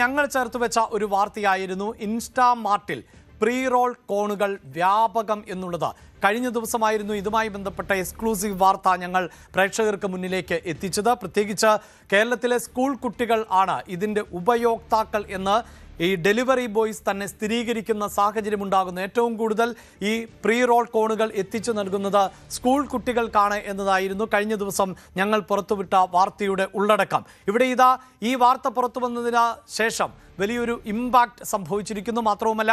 ഞങ്ങൾ ചേർത്ത് വെച്ച ഒരു വാർത്തയായിരുന്നു ഇൻസ്റ്റാമാർട്ടിൽ പ്രീ റോൾ കോണുകൾ വ്യാപകം എന്നുള്ളത്. കഴിഞ്ഞ ദിവസമായിരുന്നു ഇതുമായി ബന്ധപ്പെട്ട എക്സ്ക്ലൂസീവ് വാർത്ത ഞങ്ങൾ പ്രേക്ഷകർക്ക് മുന്നിലേക്ക് എത്തിച്ചത്. പ്രത്യേകിച്ച് കേരളത്തിലെ സ്കൂൾ കുട്ടികൾ ആണ് ഇതിൻ്റെ ഉപയോക്താക്കൾ എന്ന് ഈ ഡെലിവറി ബോയ്സ് തന്നെ സ്ഥിരീകരിക്കുന്ന സാഹചര്യം ഉണ്ടാകുന്നു. ഏറ്റവും കൂടുതൽ ഈ പ്രീ റോൾ കോണുകൾ എത്തിച്ചു നൽകുന്നത് സ്കൂൾ കുട്ടികൾക്കാണ് എന്നതായിരുന്നു കഴിഞ്ഞ ദിവസം ഞങ്ങൾ പുറത്തുവിട്ട വാർത്തയുടെ ഉള്ളടക്കം. ഇവിടെ ഇതാ ഈ വാർത്ത പുറത്തു വന്നതിന് ശേഷം വലിയൊരു ഇമ്പാക്റ്റ് സംഭവിച്ചിരിക്കുന്നു. മാത്രവുമല്ല,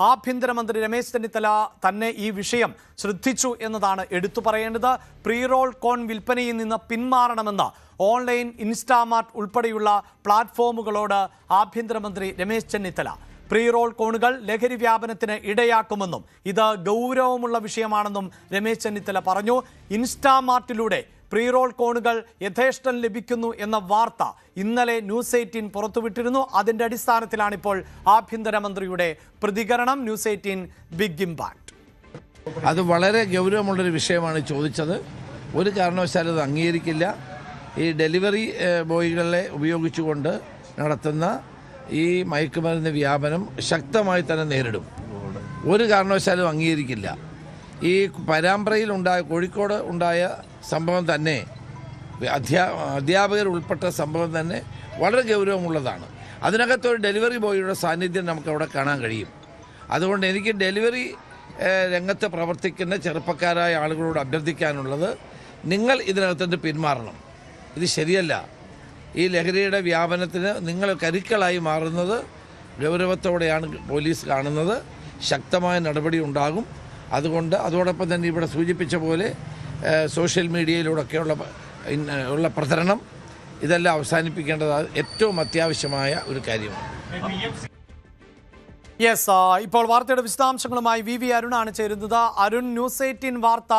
ആഭ്യന്തരമന്ത്രി രമേശ് ചെന്നിത്തല തന്നെ ഈ വിഷയം ശ്രദ്ധിച്ചു എന്നതാണ് എടുത്തു പറയേണ്ടത്. പ്രീ റോൾ കോൺ വിൽപ്പനയിൽ നിന്ന് പിന്മാറണമെന്ന് ഓൺലൈൻ ഇൻസ്റ്റാമാർട്ട് ഉൾപ്പെടെയുള്ള പ്ലാറ്റ്ഫോമുകളോട് ആഭ്യന്തരമന്ത്രി രമേശ് ചെന്നിത്തല. പ്രീ റോൾ കോണുകൾ ലഹരി വ്യാപനത്തിന് ഇടയാക്കുമെന്നും ഇത് ഗൗരവമുള്ള വിഷയമാണെന്നും രമേശ് ചെന്നിത്തല പറഞ്ഞു. ഇൻസ്റ്റാമാർട്ടിലൂടെ പ്രീ റോൾ കോണുകൾ യഥേഷ്ടം ലഭിക്കുന്നു എന്ന വാർത്ത ഇന്നലെ ന്യൂസ് 18 പുറത്തുവിട്ടിരുന്നു. അതിൻ്റെ അടിസ്ഥാനത്തിലാണ് ഇപ്പോൾ ആഭ്യന്തരമന്ത്രിയുടെ പ്രതികരണം. News 18 big impact. അത് വളരെ ഗൗരവമുള്ളൊരു വിഷയമാണ് ചോദിച്ചത്. ഒരു കാരണവശാലും അത് അംഗീകരിക്കില്ല. ഈ ഡെലിവറി ബോയ്കളെ ഉപയോഗിച്ചുകൊണ്ട് നടത്തുന്ന ഈ മയക്കുമരുന്ന് വ്യാപനം ശക്തമായി തന്നെ നേരിടും. ഒരു കാരണവശാലും അംഗീകരിക്കില്ല. ഈ പരാമ്പ്രയിൽ കോഴിക്കോട് ഉണ്ടായ സംഭവം തന്നെ, അധ്യാപകർ ഉൾപ്പെട്ട സംഭവം തന്നെ വളരെ ഗൗരവമുള്ളതാണ്. അതിനകത്തൊരു ഡെലിവറി ബോയിയുടെ സാന്നിധ്യം നമുക്കവിടെ കാണാൻ കഴിയും. അതുകൊണ്ട് എനിക്ക് ഡെലിവറി രംഗത്ത് പ്രവർത്തിക്കുന്ന ചെറുപ്പക്കാരായ ആളുകളോട് അഭ്യർത്ഥിക്കാനുള്ളത്, നിങ്ങൾ ഇതിനകത്തുനിന്ന് പിന്മാറണം. ഇത് ശരിയല്ല. ഈ ലഹരിയുടെ വ്യാപനത്തിന് നിങ്ങൾ കരുക്കളായി മാറുന്നത് ഗൗരവത്തോടെയാണ് പോലീസ് കാണുന്നത്. ശക്തമായ നടപടി ഉണ്ടാകും. അതുകൊണ്ട് അതോടൊപ്പം തന്നെ ഇവിടെ സൂചിപ്പിച്ച പോലെ സോഷ്യൽ മീഡിയയിലൂടെയൊക്കെയുള്ള പ്രചരണം ഇതെല്ലാം അവസാനിപ്പിക്കേണ്ടത് ഏറ്റവും അത്യാവശ്യമായ ഒരു കാര്യമാണ്. യെസ്, ഇപ്പോൾ വാർത്തയുടെ വിശദാംശങ്ങളുമായി വി അരുണാണ് ചേരുന്നത്. അരുൺ, ന്യൂസ് 18 വാർത്ത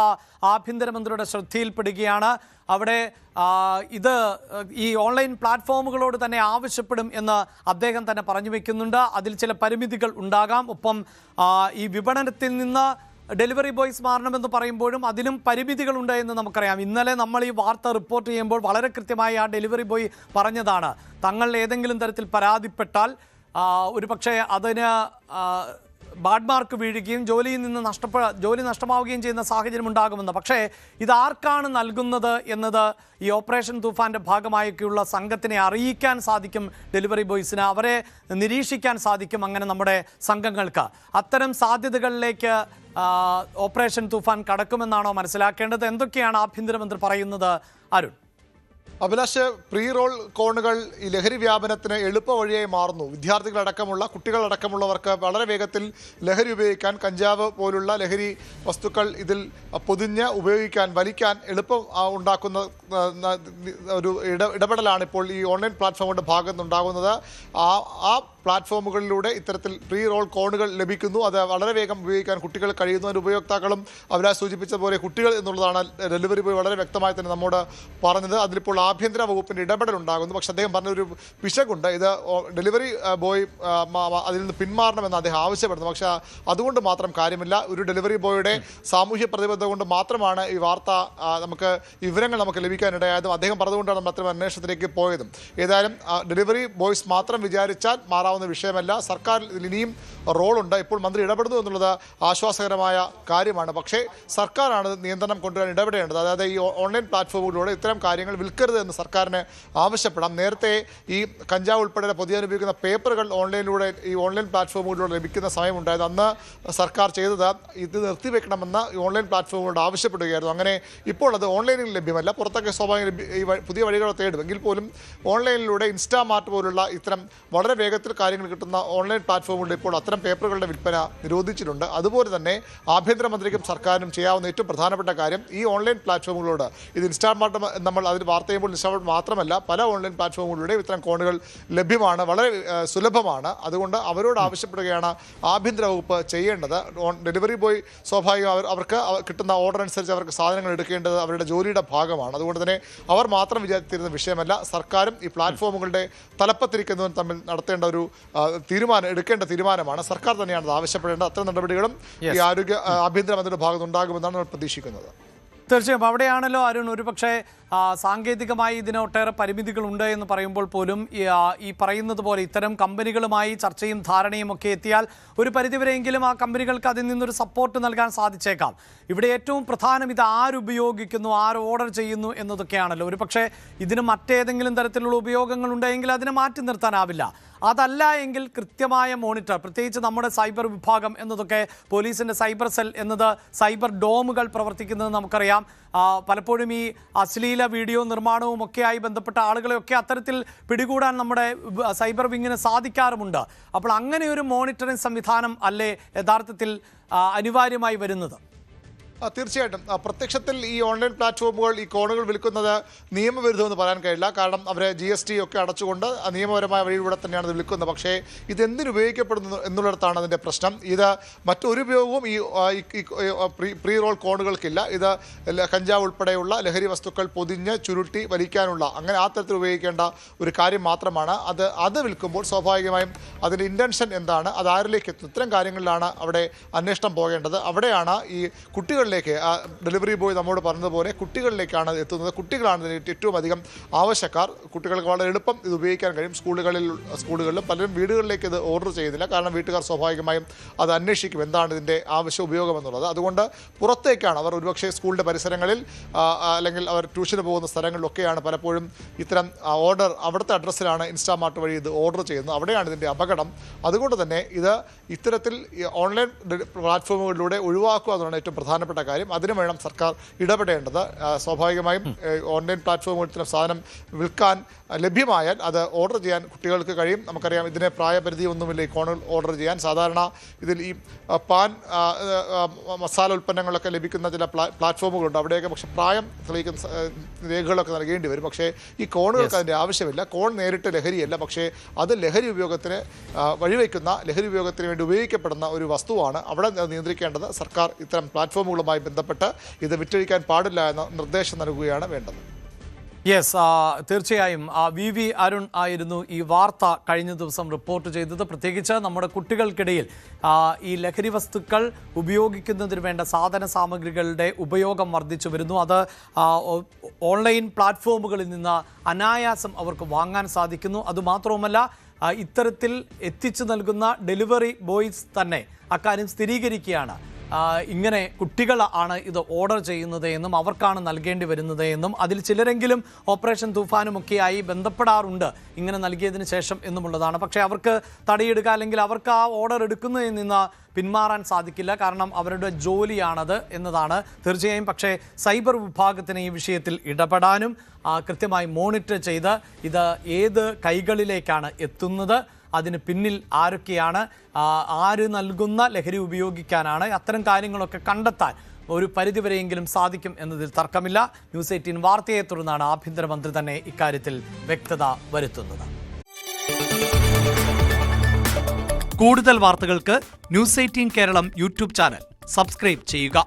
ആഭ്യന്തരമന്ത്രിയുടെ ശ്രദ്ധയിൽപ്പെടുകയാണ്. അവിടെ ഇത് ഈ ഓൺലൈൻ പ്ലാറ്റ്ഫോമുകളോട് തന്നെ ആവശ്യപ്പെടും എന്ന് അദ്ദേഹം തന്നെ പറഞ്ഞു വെക്കുന്നുണ്ട്. അതിൽ ചില പരിമിതികൾ ഉണ്ടാകാം. ഒപ്പം ഈ വിപണനത്തിൽ നിന്ന് ഡെലിവറി ബോയ്സ് മാറണമെന്ന് പറയുമ്പോഴും അതിലും പരിമിതികളുണ്ട് എന്ന് നമുക്കറിയാം. ഇന്നലെ നമ്മൾ ഈ വാർത്ത റിപ്പോർട്ട് ചെയ്യുമ്പോൾ വളരെ കൃത്യമായി ആ ഡെലിവറി ബോയ് പറഞ്ഞതാണ്, തങ്ങൾ ഏതെങ്കിലും തരത്തിൽ പരാതിപ്പെട്ടാൽ ഒരു പക്ഷേ അതിന് ബാഡ് മാർക്ക് വീഴുകയും ജോലിയിൽ നിന്ന് ജോലി നഷ്ടമാവുകയും ചെയ്യുന്ന സാഹചര്യം ഉണ്ടാകുമെന്ന്. പക്ഷേ ഇതാർക്കാണ് നൽകുന്നത് എന്നത് ഈ ഓപ്പറേഷൻ തൂഫാൻ്റെ ഭാഗമായൊക്കെയുള്ള സംഘത്തിനെ അറിയിക്കാൻ സാധിക്കും. ഡെലിവറി ബോയ്സിന് അവരെ നിരീക്ഷിക്കാൻ സാധിക്കും. അങ്ങനെ നമ്മുടെ സംഘങ്ങൾക്ക് അത്തരം സാധ്യതകളിലേക്ക് ഓപ്പറേഷൻ തൂഫാൻ കടക്കുമെന്നാണോ മനസ്സിലാക്കേണ്ടത്? എന്തൊക്കെയാണ് ആഭ്യന്തരമന്ത്രി പറയുന്നത്, അരുൺ? അഭിലാഷ്, പ്രീ റോൾ കോണുകൾ ഈ ലഹരി വ്യാപനത്തിന് എളുപ്പ വഴിയായി മാറുന്നു. വിദ്യാർത്ഥികളടക്കമുള്ള കുട്ടികളടക്കമുള്ളവർക്ക് വളരെ വേഗത്തിൽ ലഹരി ഉപയോഗിക്കാൻ, കഞ്ചാവ് പോലുള്ള ലഹരി വസ്തുക്കൾ ഇതിൽ പൊതിഞ്ഞ് ഉപയോഗിക്കാൻ, വലിക്കാൻ എളുപ്പം ഉണ്ടാക്കുന്ന ഒരു ഇടപെടലാണ് ഇപ്പോൾ ഈ ഓൺലൈൻ പ്ലാറ്റ്ഫോമുകളുടെ ഭാഗത്തുനിന്നുണ്ടാകുന്നത്. ആ പ്ലാറ്റ്ഫോമുകളിലൂടെ ഇത്തരത്തിൽ പ്രീ റോൾ കോണുകൾ ലഭിക്കുന്നു. അത് വളരെ വേഗം ഉപയോഗിക്കാൻ കുട്ടികൾ കഴിയുന്നു. അതിൻ്റെ ഉപയോക്താക്കളും അഭിലാഷ് സൂചിപ്പിച്ച പോലെ കുട്ടികൾ എന്നുള്ളതാണ് ഡെലിവറി ബോയ് വളരെ വ്യക്തമായി തന്നെ നമ്മോട് പറഞ്ഞത്. അതിലിപ്പോൾ ആഭ്യന്തര വകുപ്പിൻ്റെ ഇടപെടൽ ഉണ്ടാകുന്നു. പക്ഷേ അദ്ദേഹം പറഞ്ഞൊരു പിശകുണ്ട്. ഇത് ഡെലിവറി ബോയ് അതിൽ നിന്ന് പിന്മാറണമെന്ന് അദ്ദേഹം ആവശ്യപ്പെടുന്നു. പക്ഷേ അതുകൊണ്ട് മാത്രം കാര്യമില്ല. ഒരു ഡെലിവറി ബോയുടെ സാമൂഹ്യ പ്രതിബദ്ധത കൊണ്ട് മാത്രമാണ് ഈ വാർത്ത നമുക്ക് വിവരങ്ങൾ നമുക്ക് ലഭിക്കാനിടയായതും അദ്ദേഹം പറഞ്ഞതുകൊണ്ടാണ് നമ്മൾ അത്തരം അന്വേഷണത്തിലേക്ക് പോയതും. ഏതായാലും ഡെലിവറി ബോയ്സ് മാത്രം വിചാരിച്ചാൽ മാറാവുന്ന വിഷയമല്ല. സർക്കാർ ഇതിൽ ഇനിയും റോളുണ്ട്. ഇപ്പോൾ മന്ത്രി ഇടപെടുന്നു എന്നുള്ളത് ആശ്വാസകരമായ കാര്യമാണ്. പക്ഷേ സർക്കാരാണ് നിയന്ത്രണം കൊണ്ടുവരാൻ ഇടപെടേണ്ടത്. അതായത് ഈ ഓൺലൈൻ പ്ലാറ്റ്ഫോമുകളിലൂടെ ഇത്തരം കാര്യങ്ങൾ വിൽക്കരുത് എന്ന് സർക്കാരിന് ആവശ്യപ്പെടാം. നേരത്തെ ഈ കഞ്ചാവ് ഉൾപ്പെടെ പൊതിയാൻ ഉപയോഗിക്കുന്ന പേപ്പറുകൾ ഈ ഓൺലൈൻ പ്ലാറ്റ്ഫോമുകളിലൂടെ ലഭിക്കുന്ന സമയമുണ്ടായത്. അന്ന് സർക്കാർ ചെയ്തത് ഇത് നിർത്തിവെക്കണമെന്ന് ഈ ഓൺലൈൻ പ്ലാറ്റ്ഫോമുകളോട് ആവശ്യപ്പെടുകയായിരുന്നു. അങ്ങനെ ഇപ്പോൾ അത് ഓൺലൈനിൽ ലഭ്യമല്ല. പുറത്തൊക്കെ സ്വാഭാവികം ഈ പുതിയ വഴികൾ തേടും. എങ്കിൽ പോലും ഓൺലൈനിലൂടെ ഇൻസ്റ്റാമാർട്ട് പോലുള്ള ഇത്തരം വളരെ വേഗത്തിൽ കാര്യങ്ങൾ കിട്ടുന്ന ഓൺലൈൻ പ്ലാറ്റ്ഫോമുകളിൽ ഇപ്പോൾ അത്തരം പേപ്പറുകളുടെ വിൽപ്പന നിരോധിച്ചിട്ടുണ്ട്. അതുപോലെ തന്നെ ആഭ്യന്തരമന്ത്രിക്കും സർക്കാരിനും ചെയ്യാവുന്ന ഏറ്റവും പ്രധാനപ്പെട്ട കാര്യം ഈ ഓൺലൈൻ പ്ലാറ്റ്ഫോമുകളോട്, ഇത് ഇൻസ്റ്റാമാർട്ട് നമ്മൾ അതിൽ വാർത്ത ചെയ്യുമ്പോൾ ഇൻസ്റ്റാമാർട്ട് മാത്രമല്ല പല ഓൺലൈൻ പ്ലാറ്റ്ഫോമുകളിലൂടെയും ഇത്തരം കോണുകൾ ലഭ്യമാണ്, വളരെ സുലഭമാണ്. അതുകൊണ്ട് അവരോട് ആവശ്യപ്പെടുകയാണ് ആഭ്യന്തര വകുപ്പ് ചെയ്യേണ്ടത്. ഡെലിവറി ബോയ് സ്വാഭാവികം അവർക്ക് കിട്ടുന്ന ഓർഡർ അനുസരിച്ച് അവർക്ക് സാധനങ്ങൾ എടുക്കേണ്ടത് അവരുടെ ജോലിയുടെ ഭാഗമാണ്. അതുകൊണ്ട് തന്നെ അവർ മാത്രം വിചാരിച്ചിരുന്ന വിഷയമല്ല. സർക്കാരും ഈ പ്ലാറ്റ്ഫോമുകളുടെ തലപ്പത്തിരിക്കുന്നവരും തമ്മിൽ നടത്തേണ്ട ഒരു എടുക്കേണ്ട തീരുമാനമാണ്. സർക്കാർ തന്നെയാണ് അത് ആവശ്യപ്പെടേണ്ടത്. അത്തരം നടപടികളും ഈ ആഭ്യന്തരമന്ത്രിയുടെ ഭാഗത്തുനിന്നുണ്ടാകുമെന്നാണ് നമ്മൾ പ്രതീക്ഷിക്കുന്നത്. തീർച്ചയായും അവിടെയാണല്ലോ അരുൺ, ഒരുപക്ഷെ സാങ്കേതികമായി ഇതിന് ഒട്ടേറെ പരിമിതികളുണ്ട് എന്ന് പറയുമ്പോൾ പോലും ഈ പറയുന്നത് പോലെ ഇത്തരം കമ്പനികളുമായി ചർച്ചയും ധാരണയും ഒക്കെ എത്തിയാൽ ഒരു പരിധിവരെയെങ്കിലും ആ കമ്പനികൾക്ക് അതിൽ നിന്നൊരു സപ്പോർട്ട് നൽകാൻ സാധിച്ചേക്കാം. ഇവിടെ ഏറ്റവും പ്രധാനം ഇത് ആരുപയോഗിക്കുന്നു, ആര് ഓർഡർ ചെയ്യുന്നു എന്നതൊക്കെയാണല്ലോ. ഒരുപക്ഷെ ഇതിന് മറ്റേതെങ്കിലും തരത്തിലുള്ള ഉപയോഗങ്ങൾ ഉണ്ടെങ്കിൽ അതിനെ മാറ്റി നിർത്താനാവില്ല. അതല്ല എങ്കിൽ കൃത്യമായ മോണിറ്റർ, പ്രത്യേകിച്ച് നമ്മുടെ സൈബർ വിഭാഗം എന്നതൊക്കെ പോലീസിൻ്റെ സൈബർ സെൽ എന്നത് സൈബർ ഡോമുകൾ പ്രവർത്തിക്കുന്നത് നമുക്കറിയാം. പലപ്പോഴും ഈ അശ്ലീല വീഡിയോ നിർമ്മാണവും ഒക്കെയായി ബന്ധപ്പെട്ട ആളുകളെയൊക്കെ അത്തരത്തിൽ പിടികൂടാൻ നമ്മുടെ സൈബർ വിങ്ങിന് സാധിക്കാറുമുണ്ട്. അപ്പോൾ അങ്ങനെ ഒരു മോണിറ്ററിംഗ് സംവിധാനം അല്ലേ യഥാർത്ഥത്തിൽ അനിവാര്യമായി വരുന്നത്? തീർച്ചയായിട്ടും പ്രത്യക്ഷത്തിൽ ഈ ഓൺലൈൻ പ്ലാറ്റ്ഫോമുകൾ ഈ കോണുകൾ വിൽക്കുന്നത് നിയമവിരുദ്ധമെന്ന് പറയാൻ കഴിയില്ല. കാരണം അവർ GST ഒക്കെ അടച്ചുകൊണ്ട് നിയമപരമായ വഴിയിലൂടെ തന്നെയാണ് ഇത് വിൽക്കുന്നത്. പക്ഷേ ഇതെന്തിനു ഉപയോഗിക്കപ്പെടുന്നു എന്നുള്ളിടത്താണ് അതിൻ്റെ പ്രശ്നം. ഇത് മറ്റൊരു ഉപയോഗവും ഈ പ്രീ റോൾ കോണുകൾക്കില്ല. ഇത് കഞ്ചാവ് ഉൾപ്പെടെയുള്ള ലഹരി വസ്തുക്കൾ പൊതിഞ്ഞ് ചുരുട്ടി വലിക്കാനുള്ള അങ്ങനെ ആ തരത്തിൽ ഉപയോഗിക്കേണ്ട ഒരു കാര്യം മാത്രമാണ്. അത് വിൽക്കുമ്പോൾ സ്വാഭാവികമായും അതിൻ്റെ ഇൻറ്റൻഷൻ എന്താണ്, അത് ആരിലേക്ക് എത്തുന്നു, ഇത്തരം കാര്യങ്ങളിലാണ് അവിടെ അന്വേഷണം പോകേണ്ടത്. അവിടെയാണ് ഈ കുട്ടികൾ ഡെലിവറി ബോയ് നമ്മോട് പറഞ്ഞതുപോലെ കുട്ടികളിലേക്കാണ് എത്തുന്നത്. കുട്ടികളാണ് ഇതിന് ഏറ്റവും അധികം ആവശ്യക്കാർ. കുട്ടികൾക്ക് വളരെ എളുപ്പം ഇത് ഉപയോഗിക്കാൻ കഴിയും. സ്കൂളുകളിലും പലരും വീടുകളിലേക്ക് ഇത് ഓർഡർ ചെയ്യുന്നില്ല. കാരണം വീട്ടുകാർ സ്വാഭാവികമായും അത് അന്വേഷിക്കും എന്താണ് ഇതിൻ്റെ ആവശ്യ ഉപയോഗം എന്നുള്ളത്. അതുകൊണ്ട് പുറത്തേക്കാണ് അവർ ഒരുപക്ഷെ സ്കൂളിൻ്റെ പരിസരങ്ങളിൽ അല്ലെങ്കിൽ അവർ ട്യൂഷന് പോകുന്ന സ്ഥലങ്ങളിലൊക്കെയാണ് പലപ്പോഴും ഇത്തരം ഓർഡർ അവിടുത്തെ അഡ്രസ്സിലാണ് ഇൻസ്റ്റാമാർട്ട് വഴി ഇത് ഓർഡർ ചെയ്യുന്നത്. അവിടെയാണ് ഇതിൻ്റെ അപകടം. അതുകൊണ്ട് തന്നെ ഇത് ഇത്തരത്തിൽ ഓൺലൈൻ പ്ലാറ്റ്ഫോമുകളിലൂടെ ഒഴിവാക്കുക എന്നാണ് ഏറ്റവും പ്രധാനപ്പെട്ട കാര്യം. അതിന് വേണം സർക്കാർ ഇടപെടേണ്ടത്. സ്വാഭാവികമായും ഓൺലൈൻ പ്ലാറ്റ്ഫോമുകളിൽ ഇത്തരം സാധനം വിൽക്കാൻ ലഭ്യമായാൽ അത് ഓർഡർ ചെയ്യാൻ കുട്ടികൾക്ക് കഴിയും. നമുക്കറിയാം ഇതിന് പ്രായപരിധി ഒന്നുമില്ല ഈ കോണുകൾ ഓർഡർ ചെയ്യാൻ. സാധാരണ ഇതിൽ ഈ പാൻ മസാല ഉൽപ്പന്നങ്ങളൊക്കെ ലഭിക്കുന്ന ചില പ്ലാറ്റ്ഫോമുകളുണ്ട്. അവിടെയൊക്കെ പക്ഷേ പ്രായം തെളിയിക്കുന്ന രേഖകളൊക്കെ നൽകേണ്ടി വരും. പക്ഷേ ഈ കോണുകൾക്ക് അതിൻ്റെ ആവശ്യമില്ല. കോൺ നേരിട്ട് ലഹരിയല്ല, പക്ഷേ അത് ലഹരി ഉപയോഗത്തിന് വഴിവെക്കുന്ന, ലഹരി ഉപയോഗത്തിന് വേണ്ടി ഉപയോഗിക്കപ്പെടുന്ന ഒരു വസ്തുവാണ്. അവിടെ നിയന്ത്രിക്കേണ്ടത് സർക്കാർ ഇത്തരം പ്ലാറ്റ്ഫോമുകളുമായി ബന്ധപ്പെട്ട് ഇത് വിറ്റഴിക്കാൻ പാടില്ല എന്ന നിർദ്ദേശം നൽകുകയാണ് വേണ്ടത്. യെസ്, തീർച്ചയായും VV അരുൺ ആയിരുന്നു ഈ വാർത്ത കഴിഞ്ഞ ദിവസം റിപ്പോർട്ട് ചെയ്തത്. പ്രത്യേകിച്ച് നമ്മുടെ കുട്ടികൾക്കിടയിൽ ഈ ലഹരി വസ്തുക്കൾ ഉപയോഗിക്കുന്നതിന് വേണ്ട സാധന സാമഗ്രികളുടെ ഉപയോഗം വർദ്ധിച്ചു വരുന്നു. അത് ഓൺലൈൻ പ്ലാറ്റ്ഫോമുകളിൽ നിന്ന് അനായാസം അവർക്ക് വാങ്ങാൻ സാധിക്കുന്നു. അതുമാത്രവുമല്ല, ഇത്തരത്തിൽ എത്തിച്ചു നൽകുന്ന ഡെലിവറി ബോയ്സ് തന്നെ അക്കാര്യം സ്ഥിരീകരിക്കുകയാണ്. ഇങ്ങനെ കുട്ടികൾ ആണ് ഇത് ഓർഡർ ചെയ്യുന്നത് എന്നും അവർക്കാണ് നൽകേണ്ടി വരുന്നത് എന്നും അതിൽ ചിലരെങ്കിലും ഓപ്പറേഷൻ തൂഫാനുമൊക്കെയായി ബന്ധപ്പെടാറുണ്ട് ഇങ്ങനെ നൽകിയതിന് ശേഷം എന്നുമുള്ളതാണ്. പക്ഷേ അവർക്ക് തടയിടുക അല്ലെങ്കിൽ അവർക്ക് ആ ഓർഡർ എടുക്കുന്നതിൽ നിന്ന് പിന്മാറാൻ സാധിക്കില്ല. കാരണം അവരുടെ ജോലിയാണത് എന്നതാണ് തീർച്ചയായും. പക്ഷേ സൈബർ വിഭാഗത്തിന് ഈ വിഷയത്തിൽ ഇടപെടാനും കൃത്യമായി മോണിറ്റർ ചെയ്ത് ഇത് ഏത് കൈകളിലേക്കാണ് എത്തുന്നത്, അതിന് പിന്നിൽ ആരൊക്കെയാണ്, ആര് നൽകുന്ന ലഹരി ഉപയോഗിക്കാനാണ്, അത്തരം കാര്യങ്ങളൊക്കെ കണ്ടെത്താൻ ഒരു പരിധിവരെയെങ്കിലും സാധിക്കും എന്നതിൽ തർക്കമില്ല. ന്യൂസ് 18 വാർത്തയെ തുടർന്നാണ് ആഭ്യന്തരമന്ത്രി തന്നെ ഇക്കാര്യത്തിൽ വ്യക്തത വരുത്തുന്നത്. കൂടുതൽ വാർത്തകൾക്ക് news 18 Keralam YouTube channel subscribe ചെയ്യുക.